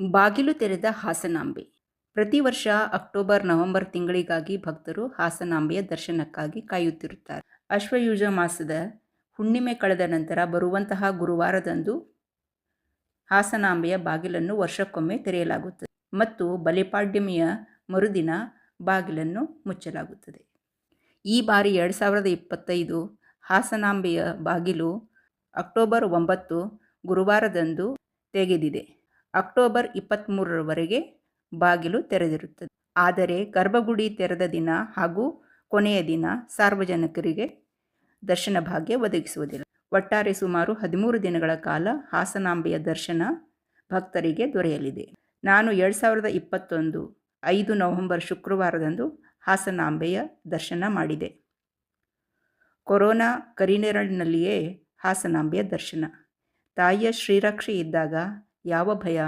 ಬಾಗಿಲು ತೆರೆದ ಹಾಸನಾಂಬೆ. ಪ್ರತಿ ವರ್ಷ ಅಕ್ಟೋಬರ್ ನವೆಂಬರ್ ತಿಂಗಳಿಗಾಗಿ ಭಕ್ತರು ಹಾಸನಾಂಬೆಯ ದರ್ಶನಕ್ಕಾಗಿ ಕಾಯುತ್ತಿರುತ್ತಾರೆ. ಅಶ್ವಯುಜ ಮಾಸದ ಹುಣ್ಣಿಮೆ ಕಳೆದ ನಂತರ ಬರುವಂತಹ ಗುರುವಾರದಂದು ಹಾಸನಾಂಬೆಯ ಬಾಗಿಲನ್ನು ವರ್ಷಕ್ಕೊಮ್ಮೆ ತೆರೆಯಲಾಗುತ್ತದೆ ಮತ್ತು ಬಲಿಪಾಡ್ಯಮಿಯ ಮರುದಿನ ಬಾಗಿಲನ್ನು ಮುಚ್ಚಲಾಗುತ್ತದೆ. ಈ ಬಾರಿ 2025 ಹಾಸನಾಂಬೆಯ ಬಾಗಿಲು ಅಕ್ಟೋಬರ್ 9 ಗುರುವಾರದಂದು ತೆಗೆದಿದೆ. ಅಕ್ಟೋಬರ್ 23ರವರೆಗೆ ಬಾಗಿಲು ತೆರೆದಿರುತ್ತದೆ. ಆದರೆ ಗರ್ಭಗುಡಿ ತೆರೆದ ದಿನ ಹಾಗೂ ಕೊನೆಯ ದಿನ ಸಾರ್ವಜನಿಕರಿಗೆ ದರ್ಶನ ಭಾಗ್ಯ ಒದಗಿಸುವುದಿಲ್ಲ. ಒಟ್ಟಾರೆ ಸುಮಾರು 13 ದಿನಗಳ ಕಾಲ ಹಾಸನಾಂಬೆಯ ದರ್ಶನ ಭಕ್ತರಿಗೆ ದೊರೆಯಲಿದೆ. ನಾನು 2021 5 ನವೆಂಬರ್ ಶುಕ್ರವಾರದಂದು ಹಾಸನಾಂಬೆಯ ದರ್ಶನ ಮಾಡಿದೆ. ಕೊರೋನಾ ಕರಿನೆರಳಿನಲ್ಲಿಯೇ ಹಾಸನಾಂಬೆಯ ದರ್ಶನ. ತಾಯಿಯ ಶ್ರೀರಕ್ಷೆ ಇದ್ದಾಗ ಯಾವ ಭಯ?